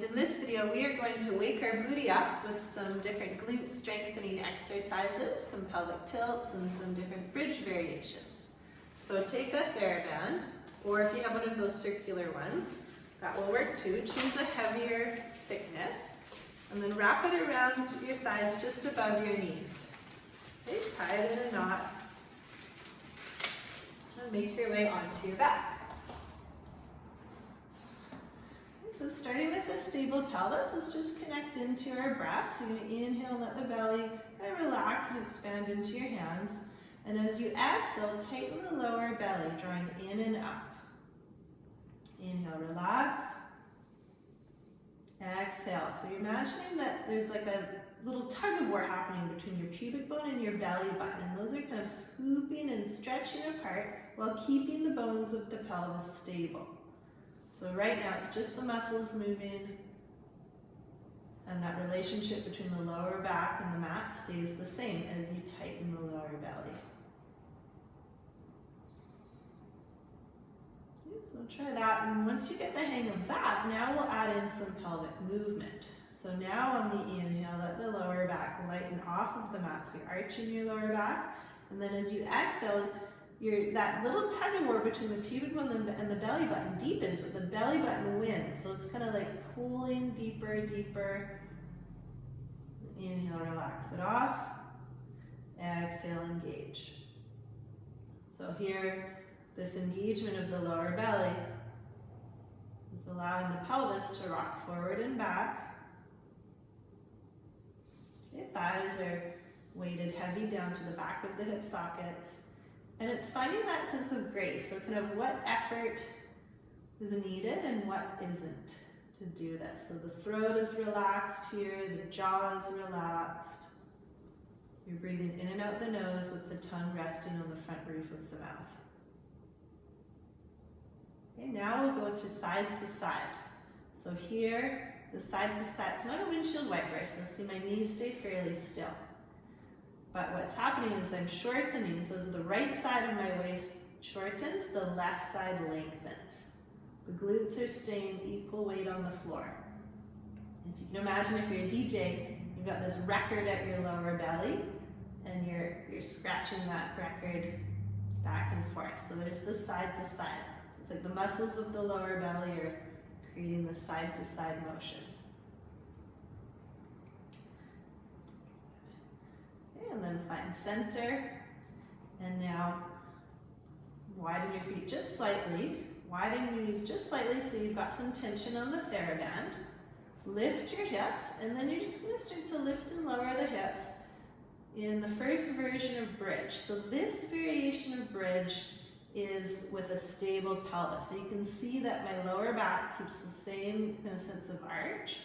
And in this video, we are going to wake our booty up with some different glute strengthening exercises, some pelvic tilts, and some different bridge variations. So take a TheraBand, or if you have one of those circular ones, that will work too. Choose a heavier thickness, and then wrap it around your thighs just above your knees. Okay, tie it in a knot, and make your way onto your back. So starting with a stable pelvis, let's just connect into our breath. So you're going to inhale, let the belly kind of relax and expand into your hands. And as you exhale, tighten the lower belly, drawing in and up. Inhale, relax. Exhale. So you're imagining that there's like a little tug of war happening between your pubic bone and your belly button. And those are kind of scooping and stretching apart while keeping the bones of the pelvis stable. So right now it's just the muscles moving, and that relationship between the lower back and the mat stays the same as you tighten the lower belly. Okay, so try that, and once you get the hang of that, now we'll add in some pelvic movement. So now on the inhale, let the lower back lighten off of the mat, so you're arching your lower back, and then as you exhale, that little tug of war between the pubic bone and the belly button deepens, but the belly button wins. So it's kind of like pulling deeper, deeper. Inhale, relax it off. Exhale, engage. So here, this engagement of the lower belly is allowing the pelvis to rock forward and back. Okay, thighs are weighted heavy down to the back of the hip sockets. And it's finding that sense of grace, so kind of what effort is needed and what isn't to do this. So the throat is relaxed here, the jaw is relaxed. You're breathing in and out the nose with the tongue resting on the front roof of the mouth. Okay, now we'll go to side to side. So here, the side to side, it's not a windshield wiper, so see my knees stay fairly still. But what's happening is I'm shortening, so as the right side of my waist shortens, the left side lengthens. The glutes are staying equal weight on the floor. And so you can imagine if you're a DJ, you've got this record at your lower belly, and you're scratching that record back and forth. So there's the side to side. So it's like the muscles of the lower belly are creating the side to side motion. And then find center, and now widen your feet just slightly, widen your knees just slightly so you've got some tension on the TheraBand. Lift your hips, and then you're just going to start to lift and lower the hips in the first version of bridge. So this variation of bridge is with a stable pelvis. So you can see that my lower back keeps the same kind of sense of arch,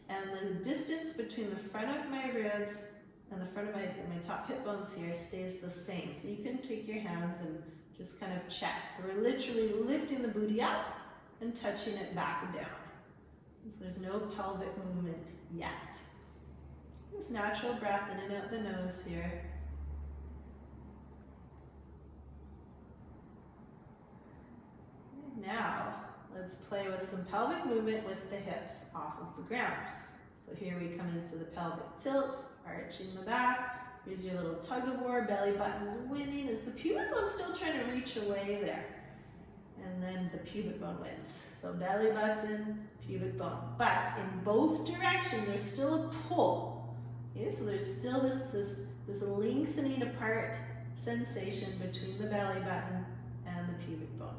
and the distance between the front of my ribs and the front of my top hip bones here stays the same. So you can take your hands and just kind of check. So we're literally lifting the booty up and touching it back down. So there's no pelvic movement yet. Just natural breath in and out the nose here. And now, let's play with some pelvic movement with the hips off of the ground. So here we come into the pelvic tilts, arching the back. Here's your little tug of war, belly button's winning. Is the pubic bone still trying to reach away there? And then the pubic bone wins. So belly button, pubic bone. But in both directions, there's still a pull. Okay, so there's still this lengthening apart sensation between the belly button and the pubic bone.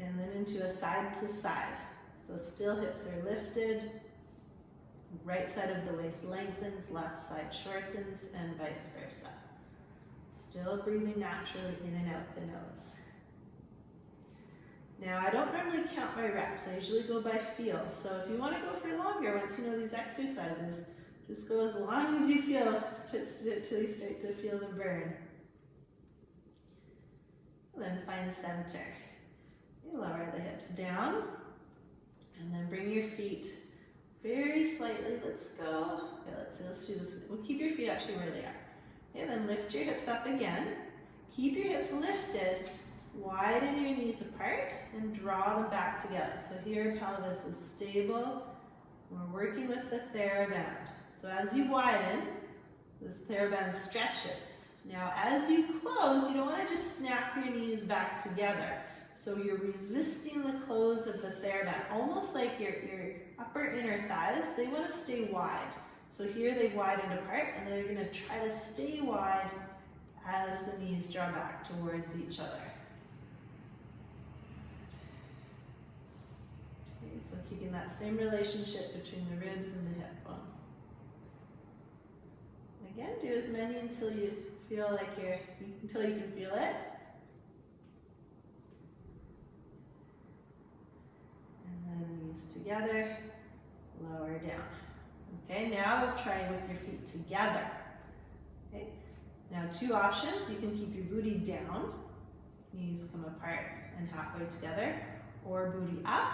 And then into a side to side. So still hips are lifted, right side of the waist lengthens, left side shortens, and vice versa. Still breathing naturally in and out the nose. Now I don't normally count my reps, I usually go by feel. So if you want to go for longer, once you know these exercises, just go as long as you feel till you start to feel the burn. And then find center. Lower the hips down, and then bring your feet very slightly. Let's go. Okay, let's do this. We'll keep your feet actually where they are. Okay, then lift your hips up again. Keep your hips lifted, widen your knees apart and draw them back together. So here pelvis is stable. We're working with the TheraBand. So as you widen, this TheraBand stretches. Now as you close, you don't want to just snap your knees back together. So you're resisting the close of the TheraBand, almost like your upper inner thighs, they want to stay wide. So here they've widened apart and they're going to try to stay wide as the knees draw back towards each other. Okay, so keeping that same relationship between the ribs and the hip bone. Again, do as many until you feel like until you can feel it. Together, lower down. Okay, now try with your feet together. Okay, now two options. You can keep your booty down, knees come apart and halfway together, or booty up.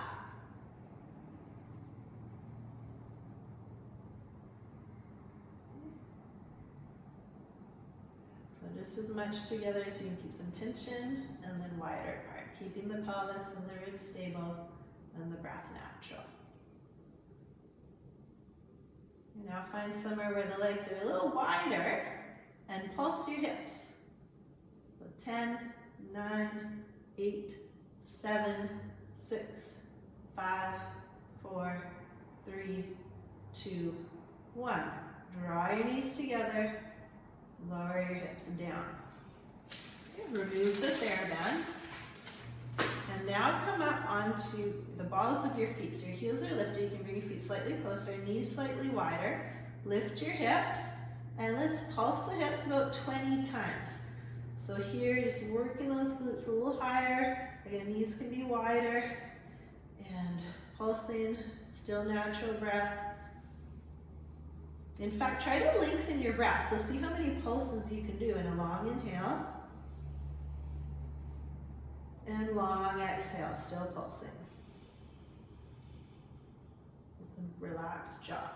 So just as much together so you can keep some tension and then wider apart, keeping the pelvis and the ribs stable and the breath natural. You now find somewhere where the legs are a little wider and pulse your hips. So 10, 9, 8, 7, 6, 5, 4, 3, 2, 1. Draw your knees together, lower your hips down. Okay, remove the TheraBand. And now come up onto the balls of your feet. So your heels are lifted. You can bring your feet slightly closer, knees slightly wider. Lift your hips, and let's pulse the hips about 20 times. So here, just working those glutes a little higher. Again, knees can be wider. And pulsing, still natural breath. In fact, try to lengthen your breath. So see how many pulses you can do in a long inhale. And long exhale, still pulsing. With a relaxed jaw.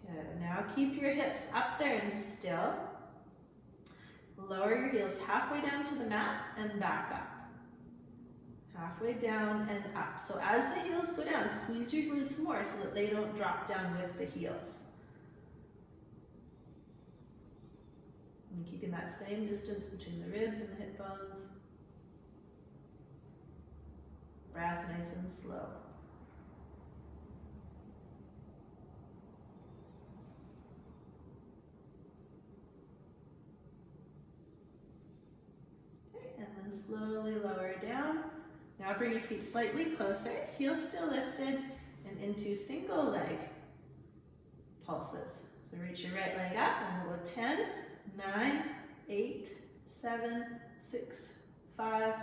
Good. Now keep your hips up there and still. Lower your heels halfway down to the mat and back up. Halfway down and up. So as the heels go down, squeeze your glutes more so that they don't drop down with the heels. And keeping that same distance between the ribs and the hip bones. Breath nice and slow. Okay, and then slowly lower down. Now bring your feet slightly closer, heels still lifted, and into single leg pulses. So reach your right leg up and we'll go 10, 9, 8, 7, 6, 5,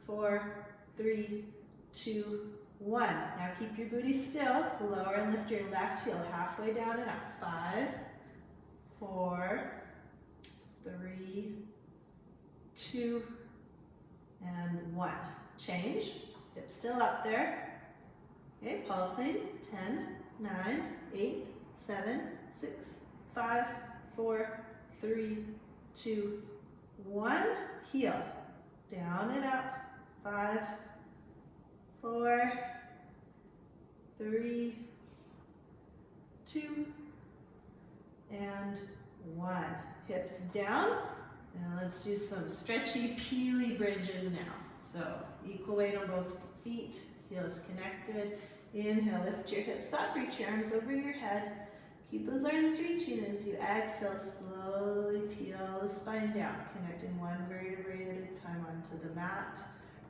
4, 3, 2, 1. Now keep your booty still. Lower and lift your left heel halfway down and up. 5, 4, 3, 2, and 1. Change. Hips still up there. Okay, pulsing. 10, 9, 8, 7, 6, 5, 4, 3, 2, 1. Heel. Down and up. 5, 4, 3, 2, and 1. Hips down. Now let's do some stretchy peely bridges now. So equal weight on both feet, heels connected. Inhale, lift your hips up, reach your arms over your head. Keep those arms reaching as you exhale, slowly peel the spine down, connecting one vertebrae at a time onto the mat.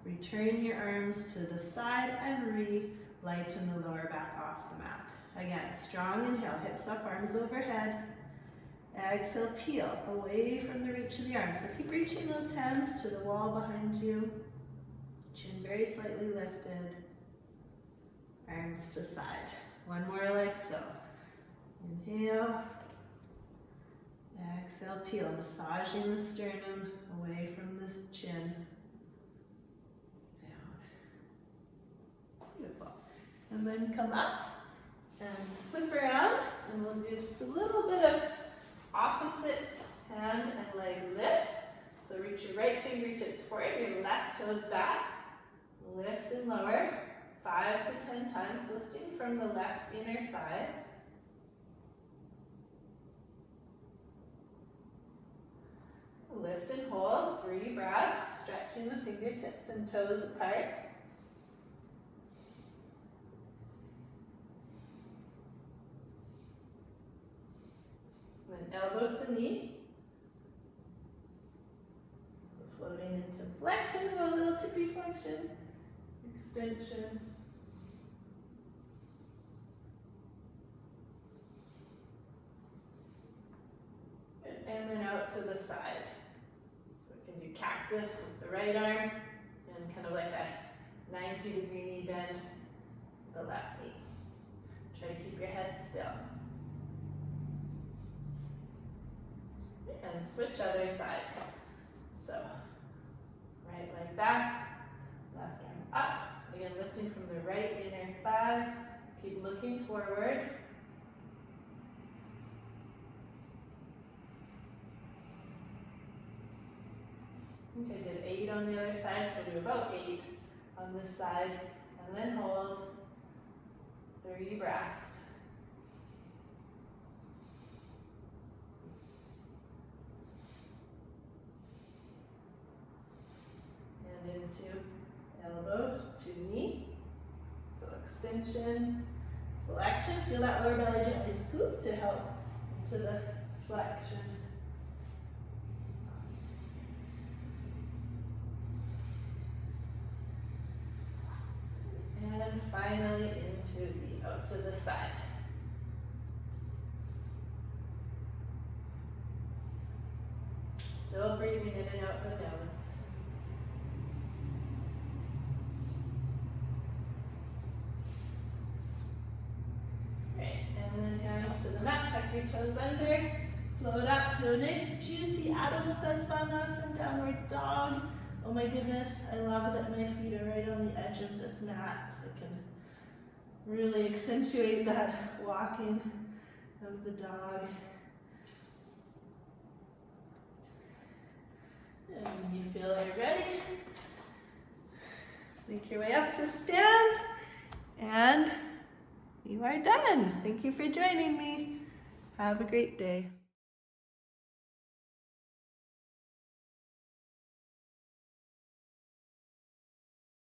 Return your arms to the side and re-lighten the lower back off the mat. Again, strong inhale, hips up, arms overhead. Exhale, peel away from the reach of the arms. So keep reaching those hands to the wall behind you. Chin very slightly lifted. Arms to side. One more like so. Inhale. Exhale, peel, massaging the sternum away from the chin. Down. Beautiful. And then come up. And flip around, and we'll do just a little bit of opposite hand and leg lifts. So reach your right fingertips forward, your left toes back. Lift and lower, 5 to 10 times, lifting from the left inner thigh. Lift and hold, 3 breaths, stretching the fingertips and toes apart. Then elbow to knee. Floating into flexion, a little tippy flexion. Extension. And then out to the side. So we can do cactus with the right arm and kind of like a 90-degree knee bend with the left knee. Try to keep your head still. And switch other side. So, right leg back, left arm up. Again, lifting from the right inner thigh. Keep looking forward. Okay, did 8 on the other side, so do about 8 on this side. And then hold 3 breaths. And into elbow to knee. So extension, flexion. Feel that lower belly gently scoop to help into the flexion. And finally into the out to the side. Still breathing in and out the nose. Great, and then hands to the mat, tuck your toes under, float up to a nice juicy Adho Mukha Svanasana, downward dog. Oh my goodness, I love that my feet are right on the edge of this mat, so I can really accentuate that walking of the dog. And when you feel you're ready, make your way up to stand, and you are done. Thank you for joining me. Have a great day.